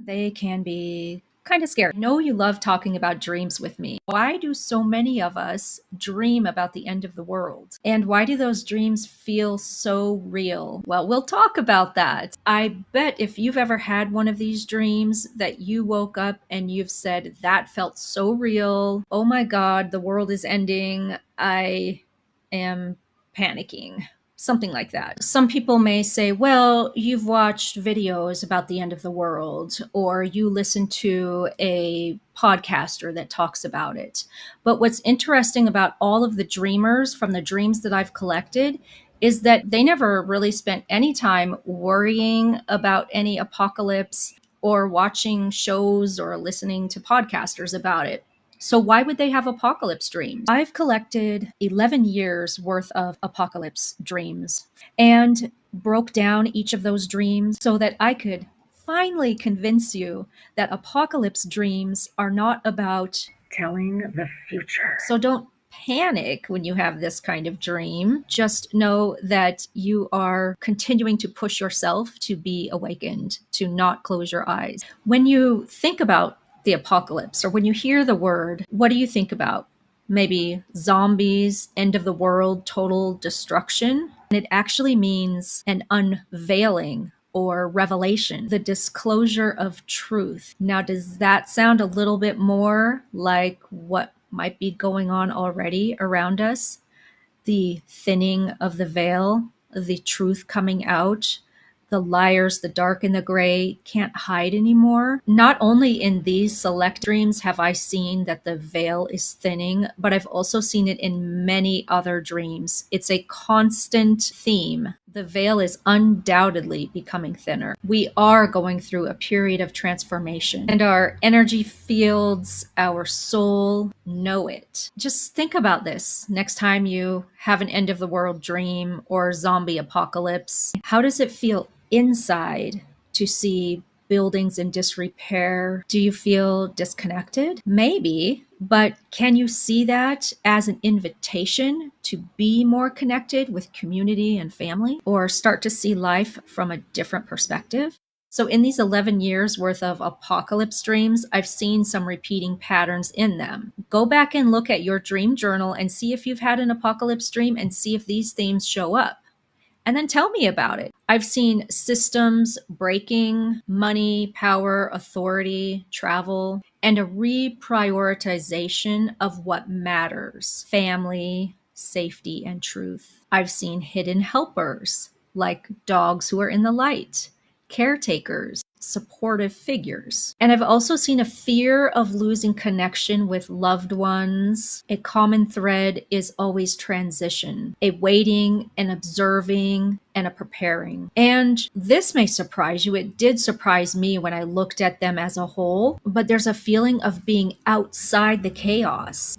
They can be kind of scary. I know you love talking about dreams with me. Why do so many of us dream about the end of the world? And why do those dreams feel so real? Well, we'll talk about that. I bet if you've ever had one of these dreams that you woke up and you've said, that felt so real. Oh my God, the world is ending. I am panicking. Something like that. Some people may say, well, you've watched videos about the end of the world, or you listen to a podcaster that talks about it. But what's interesting about all of the dreamers from the dreams that I've collected is that they never really spent any time worrying about any apocalypse or watching shows or listening to podcasters about it. So why would they have apocalypse dreams? I've collected 11 years worth of apocalypse dreams and broke down each of those dreams so that I could finally convince you that apocalypse dreams are not about telling the future. So don't panic when you have this kind of dream. Just know that you are continuing to push yourself to be awakened, to not close your eyes. When you think about the apocalypse, or when you hear the word, what do you think about? Maybe zombies, end of the world, total destruction. And it actually means an unveiling or revelation, the disclosure of truth. Now, does that sound a little bit more like what might be going on already around us? The thinning of the veil, the truth coming out. The liars, the dark and the gray can't hide anymore. Not only in these select dreams have I seen that the veil is thinning, but I've also seen it in many other dreams. It's a constant theme. The veil is undoubtedly becoming thinner. We are going through a period of transformation, and our energy fields, our soul know it. Just think about this next time you have an end of the world dream or zombie apocalypse. How does it feel inside to see buildings in disrepair? Do you feel disconnected? Maybe, but can you see that as an invitation to be more connected with community and family, or start to see life from a different perspective? So in these 11 years worth of apocalypse dreams, I've seen some repeating patterns in them. Go back and look at your dream journal and see if you've had an apocalypse dream and see if these themes show up. And then tell me about it. I've seen systems breaking, money, power, authority, travel, and a reprioritization of what matters: family, safety, and truth. I've seen hidden helpers, like dogs who are in the light, caretakers, supportive figures. And I've also seen a fear of losing connection with loved ones. A common thread is always transition, a waiting, an observing, and a preparing. And this may surprise you. It did surprise me when I looked at them as a whole, but there's a feeling of being outside the chaos,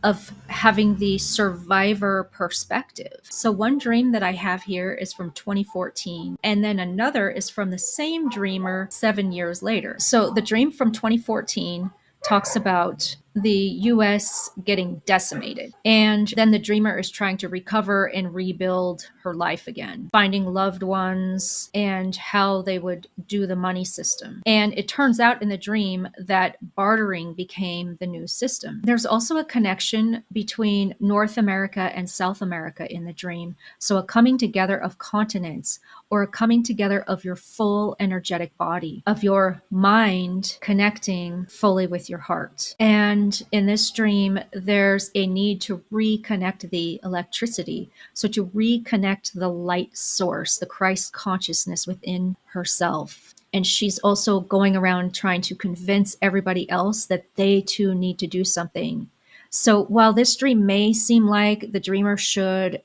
of having the survivor perspective. So one dream that I have here is from 2014, and then another is from the same dreamer 7 years later. So the dream from 2014 talks about the US getting decimated. And then the dreamer is trying to recover and rebuild her life again, finding loved ones and how they would do the money system. And it turns out in the dream that bartering became the new system. There's also a connection between North America and South America in the dream. So a coming together of continents, or a coming together of your full energetic body, of your mind connecting fully with your heart. And in this dream, there's a need to reconnect the electricity. So to reconnect the light source, the Christ consciousness within herself. And she's also going around trying to convince everybody else that they too need to do something. So while this dream may seem like the dreamer should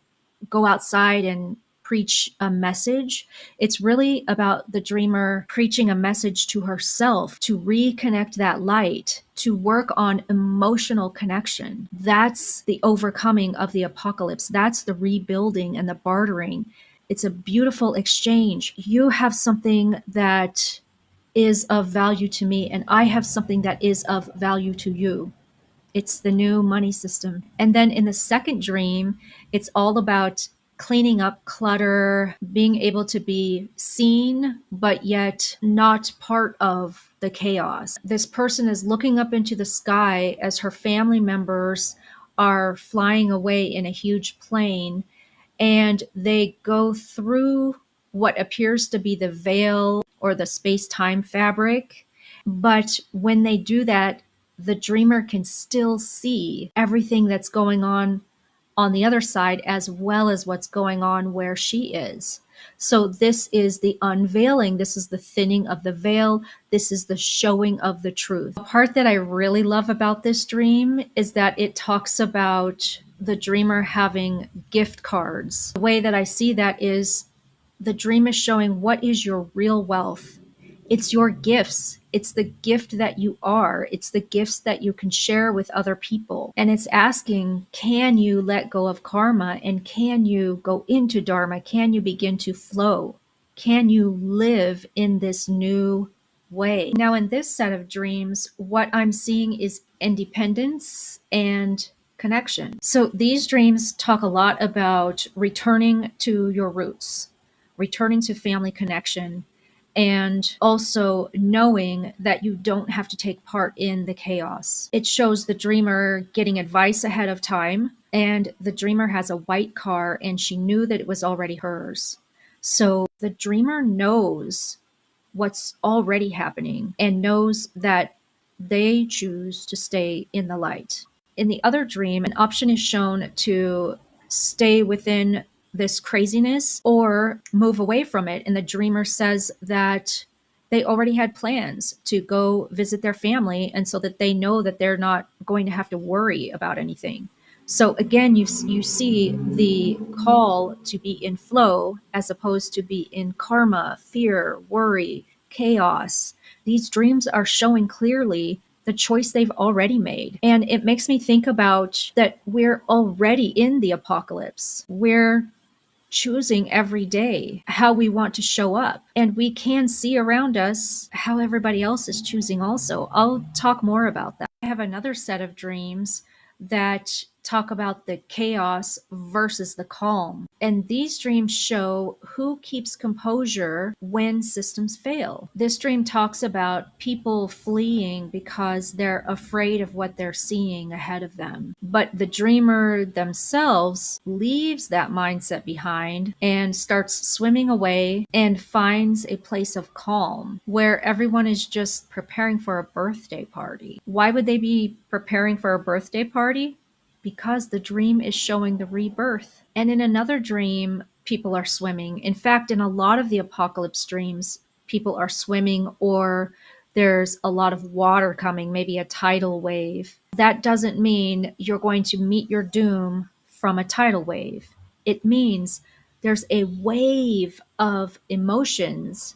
go outside and preach a message, it's really about the dreamer preaching a message to herself to reconnect that light, to work on emotional connection. That's the overcoming of the apocalypse. That's the rebuilding and the bartering. It's a beautiful exchange. You have something that is of value to me, and I have something that is of value to you. It's the new money system. And then in the second dream, it's all about cleaning up clutter, being able to be seen, but yet not part of the chaos. This person is looking up into the sky as her family members are flying away in a huge plane, and they go through what appears to be the veil or the space time fabric. But when they do that, the dreamer can still see everything that's going on the other side, as well as what's going on where she is. So, this is the unveiling. This is the thinning of the veil. This is the showing of the truth. The part that I really love about this dream is that it talks about the dreamer having gift cards. The way that I see that is the dream is showing what is your real wealth. It's your gifts. It's the gift that you are. It's the gifts that you can share with other people. And it's asking, can you let go of karma and can you go into dharma? Can you begin to flow? Can you live in this new way? Now, in this set of dreams, what I'm seeing is independence and connection. So these dreams talk a lot about returning to your roots, returning to family connection, and also knowing that you don't have to take part in the chaos. It shows the dreamer getting advice ahead of time, and the dreamer has a white car and she knew that it was already hers. So the dreamer knows what's already happening and knows that they choose to stay in the light. In the other dream, an option is shown to stay within this craziness or move away from it. And the dreamer says that they already had plans to go visit their family, and so that they know that they're not going to have to worry about anything. So again, you see the call to be in flow as opposed to be in karma, fear, worry, chaos. These dreams are showing clearly the choice they've already made. And it makes me think about that we're already in the apocalypse. We're choosing every day how we want to show up. And we can see around us how everybody else is choosing also. I'll talk more about that. I have another set of dreams that talk about the chaos versus the calm. And these dreams show who keeps composure when systems fail. This dream talks about people fleeing because they're afraid of what they're seeing ahead of them. But the dreamer themselves leaves that mindset behind and starts swimming away and finds a place of calm where everyone is just preparing for a birthday party. Why would they be preparing for a birthday party? Because the dream is showing the rebirth. And in another dream, people are swimming. In fact, in a lot of the apocalypse dreams, people are swimming, or there's a lot of water coming, maybe a tidal wave. That doesn't mean you're going to meet your doom from a tidal wave. It means there's a wave of emotions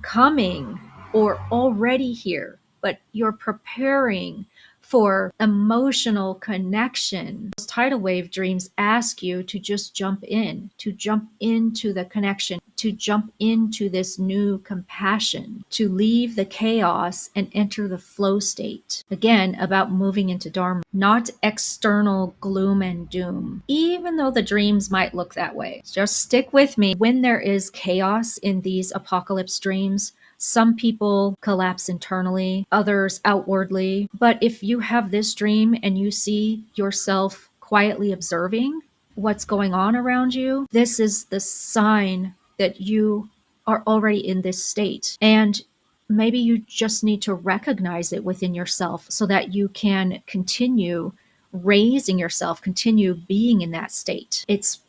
coming or already here, but you're preparing for emotional connection. Those tidal wave dreams ask you to just jump in, to jump into the connection, to jump into this new compassion, to leave the chaos and enter the flow state. Again, about moving into Dharma, not external gloom and doom, even though the dreams might look that way. Just stick with me. When there is chaos in these apocalypse dreams, some people collapse internally, others outwardly. But if you have this dream and you see yourself quietly observing what's going on around you, this is the sign that you are already in this state. And maybe you just need to recognize it within yourself so that you can continue raising yourself, continue being in that state. It's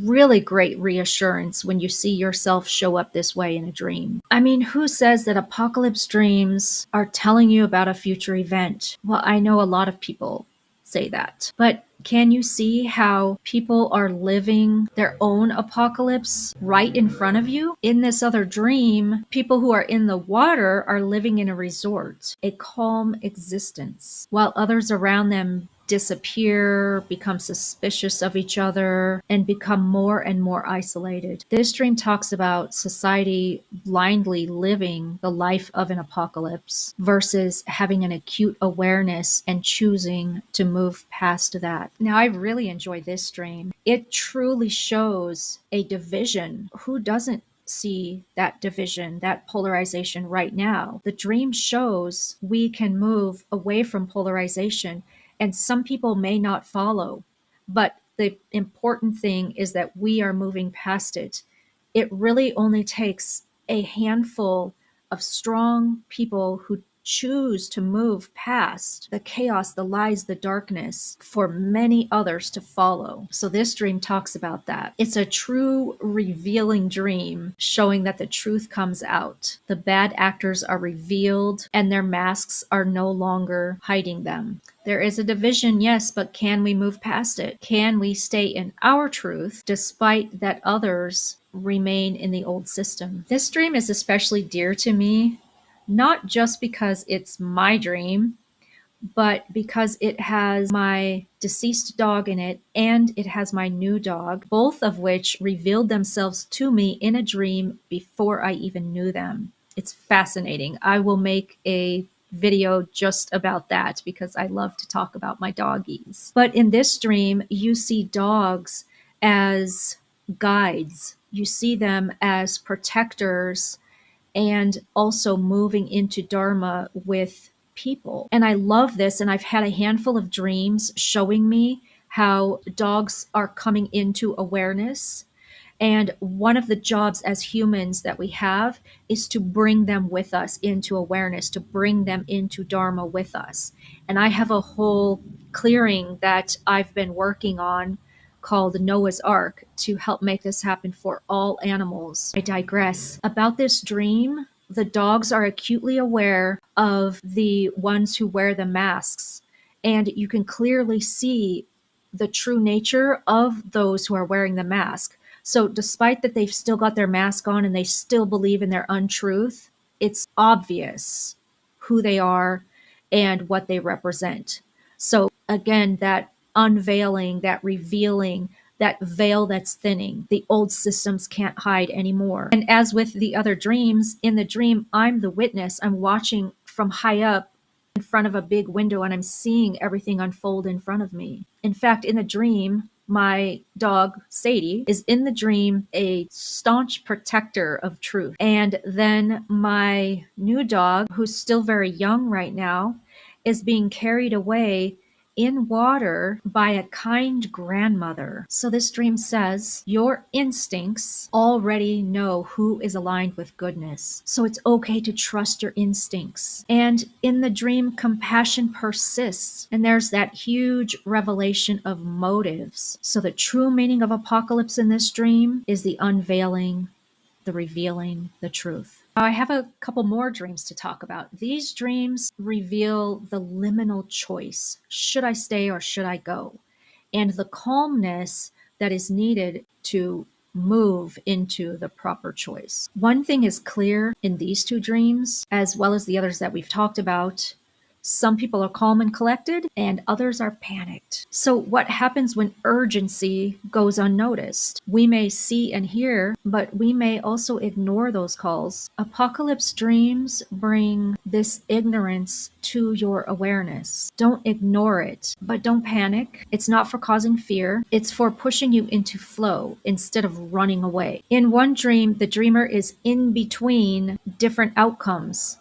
really great reassurance when you see yourself show up this way in a dream. I mean, who says that apocalypse dreams are telling you about a future event? Well, I know a lot of people say that, but can you see how people are living their own apocalypse right in front of you? In this other dream, people who are in the water are living in a resort, a calm existence, while others around them disappear, become suspicious of each other, and become more and more isolated. This dream talks about society blindly living the life of an apocalypse versus having an acute awareness and choosing to move past that. Now, I really enjoy this dream. It truly shows a division. Who doesn't see that division, that polarization right now? The dream shows we can move away from polarization, and some people may not follow, but the important thing is that we are moving past it. It really only takes a handful of strong people who choose to move past the chaos, the lies, the darkness for many others to follow. So this dream talks about that. It's a true revealing dream showing that the truth comes out. The bad actors are revealed and their masks are no longer hiding them. There is a division, yes, but can we move past it? Can we stay in our truth despite that others remain in the old system? This dream is especially dear to me, not just because it's my dream, but because it has my deceased dog in it and it has my new dog, both of which revealed themselves to me in a dream before I even knew them. It's fascinating. I will make a video just about that because I love to talk about my doggies. But in this dream, you see dogs as guides. You see them as protectors and also moving into Dharma with people. And I love this. And I've had a handful of dreams showing me how dogs are coming into awareness. And one of the jobs as humans that we have is to bring them with us into awareness, to bring them into Dharma with us. And I have a whole clearing that I've been working on called Noah's Ark to help make this happen for all animals. I digress. About this dream, the dogs are acutely aware of the ones who wear the masks. And you can clearly see the true nature of those who are wearing the mask. So despite that they've still got their mask on and they still believe in their untruth, it's obvious who they are and what they represent. So again, that unveiling, that revealing, that veil that's thinning, the old systems can't hide anymore. And as with the other dreams, in the dream, I'm the witness. I'm watching from high up in front of a big window and I'm seeing everything unfold in front of me. In fact, in the dream, my dog, Sadie, is in the dream a staunch protector of truth. And then my new dog, who's still very young right now, is being carried away in water by a kind grandmother. So this dream says, your instincts already know who is aligned with goodness. So it's okay to trust your instincts. And in the dream, compassion persists. And there's that huge revelation of motives. So the true meaning of apocalypse in this dream is the unveiling, the revealing, the truth. Now, I have a couple more dreams to talk about. These dreams reveal the liminal choice. Should I stay or should I go? And the calmness that is needed to move into the proper choice. One thing is clear in these two dreams, as well as the others that we've talked about. Some people are calm and collected, and others are panicked. So what happens when urgency goes unnoticed? We may see and hear, but we may also ignore those calls. Apocalypse dreams bring this ignorance to your awareness. Don't ignore it, but don't panic. It's not for causing fear. It's for pushing you into flow instead of running away. In one dream, the dreamer is in between different outcomes.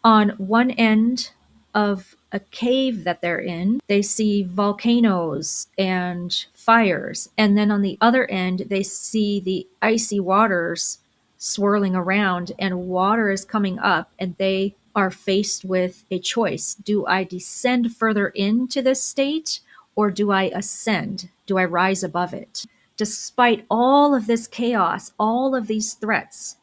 On one end of a cave that they're in, they see volcanoes and fires. And then on the other end, they see the icy waters swirling around and water is coming up, and they are faced with a choice. Do I descend further into this state or do I ascend? Do I rise above it? Despite all of this chaos, all of these threats,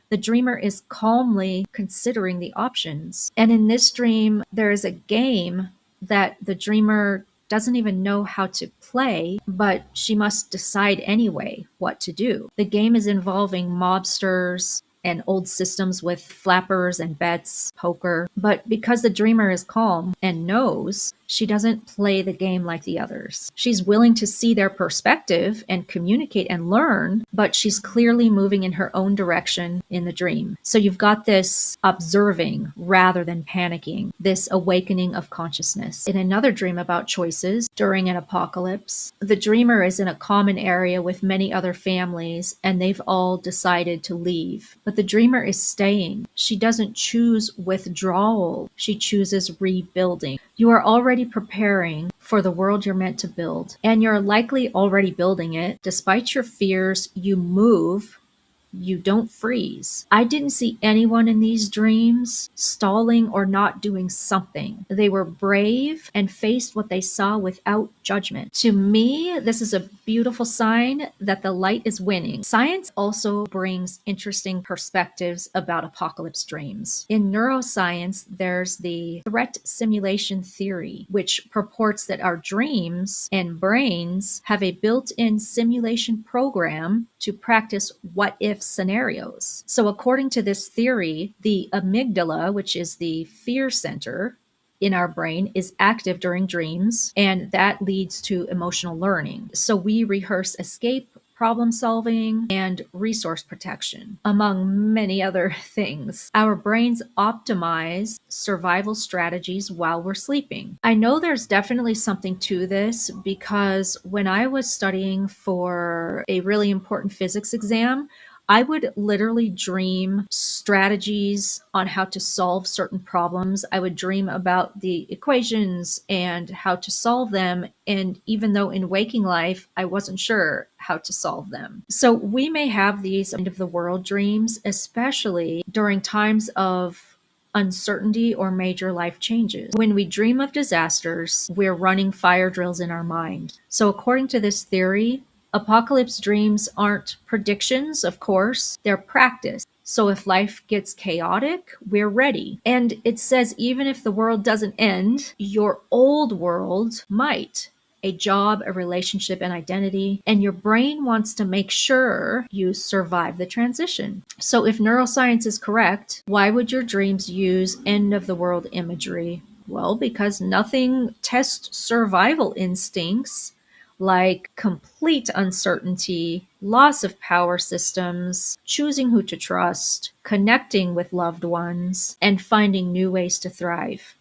the dreamer is calmly considering the options. And in this dream, there is a game that the dreamer doesn't even know how to play, but she must decide anyway what to do. The game is involving mobsters and old systems with flappers and bets, poker. But because the dreamer is calm and knows, She doesn't play the game like the others. She's willing to see their perspective and communicate and learn, but she's clearly moving in her own direction in the dream. So you've got this observing rather than panicking, this awakening of consciousness. In another dream about choices during an apocalypse, the dreamer is in a common area with many other families and they've all decided to leave. But the dreamer is staying. She doesn't choose withdrawal. She chooses rebuilding. You are already preparing for the world you're meant to build, and you're likely already building it. Despite your fears, you move. You don't freeze. I didn't see anyone in these dreams stalling or not doing something. They were brave and faced what they saw without judgment. To me, this is a beautiful sign that the light is winning. Science also brings interesting perspectives about apocalypse dreams. In neuroscience, there's the threat simulation theory, which purports that our dreams and brains have a built-in simulation program to practice what-if scenarios. So according to this theory, the amygdala, which is the fear center in our brain, is active during dreams, and that leads to emotional learning. So we rehearse escape, problem solving, and resource protection, among many other things. Our brains optimize survival strategies while we're sleeping. I know there's definitely something to this because when I was studying for a really important physics exam, I would literally dream strategies on how to solve certain problems. I would dream about the equations and how to solve them. And even though in waking life, I wasn't sure how to solve them. So we may have these end of the world dreams, especially during times of uncertainty or major life changes. When we dream of disasters, we're running fire drills in our mind. So according to this theory, apocalypse dreams aren't predictions, of course, they're practice. So if life gets chaotic, we're ready. And it says even if the world doesn't end, your old world might. A job, a relationship, an identity, and your brain wants to make sure you survive the transition. So if neuroscience is correct, why would your dreams use end of the world imagery? Well, because nothing tests survival instincts like complete uncertainty, loss of power systems, choosing who to trust, connecting with loved ones, and finding new ways to thrive,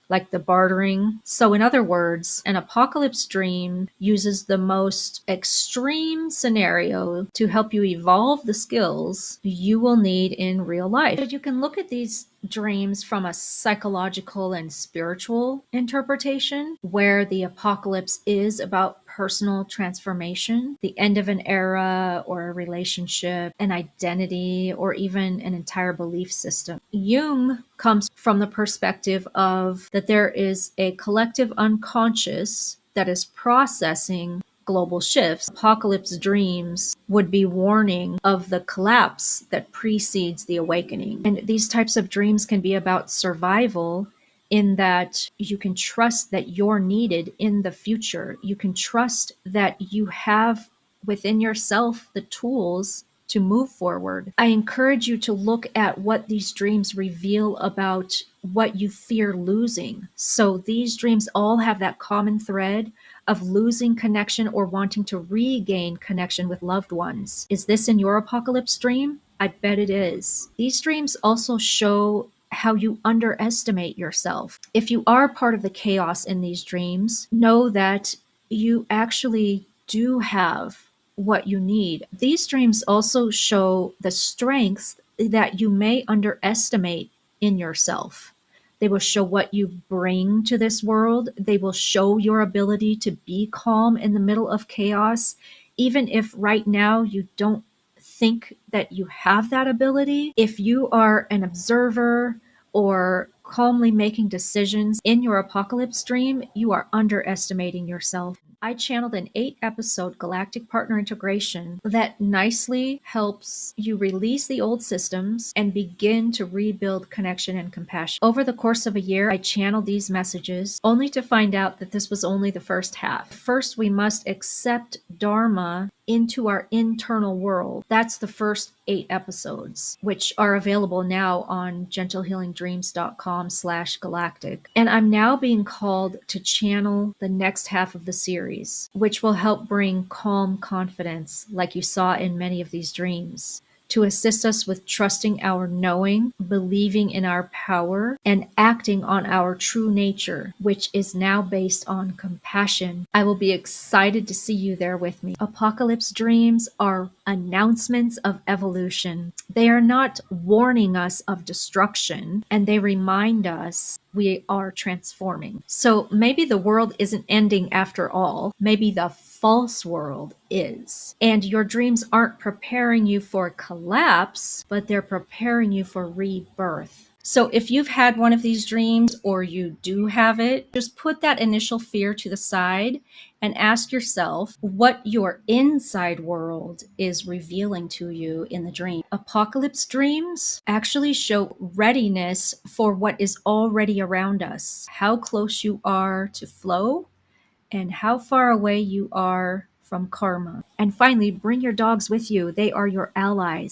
like the bartering. So in other words, an apocalypse dream uses the most extreme scenario to help you evolve the skills you will need in real life. But you can look at these dreams from a psychological and spiritual interpretation, where the apocalypse is about personal transformation, the end of an era or a relationship, an identity, or even an entire belief system. Jung comes from the perspective of that there is a collective unconscious that is processing global shifts. Apocalypse dreams would be warning of the collapse that precedes the awakening. And these types of dreams can be about survival, in that you can trust that you're needed in the future. You can trust that you have within yourself the tools to move forward. I encourage you to look at what these dreams reveal about what you fear losing. So these dreams all have that common thread of losing connection or wanting to regain connection with loved ones. Is this in your apocalypse dream? I bet it is. These dreams also show how you underestimate yourself. If you are part of the chaos in these dreams, know that you actually do have what you need. These dreams also show the strengths that you may underestimate in yourself. They will show what you bring to this world. They will show your ability to be calm in the middle of chaos, even if right now you don't think that you have that ability. If you are an observer or calmly making decisions in your apocalypse dream, you are underestimating yourself. I channeled an 8-episode galactic partner integration that nicely helps you release the old systems and begin to rebuild connection and compassion. Over the course of a year, I channeled these messages only to find out that this was only the first half. First, we must accept Dharma into our internal world. That's the first 8 episodes, which are available now on gentlehealingdreams.com/galactic. And I'm now being called to channel the next half of the series, which will help bring calm confidence, like you saw in many of these dreams, to assist us with trusting our knowing, believing in our power, and acting on our true nature, which is now based on compassion. I will be excited to see you there with me. Apocalypse dreams are announcements of evolution. They are not warning us of destruction, and they remind us we are transforming. So maybe the world isn't ending after all. Maybe the false world is. And your dreams aren't preparing you for collapse, but they're preparing you for rebirth. So if you've had one of these dreams or you do have it, just put that initial fear to the side and ask yourself what your inside world is revealing to you in the dream. Apocalypse dreams actually show readiness for what is already around us, how close you are to flow, and how far away you are from karma. And finally, bring your dogs with you. They are your allies.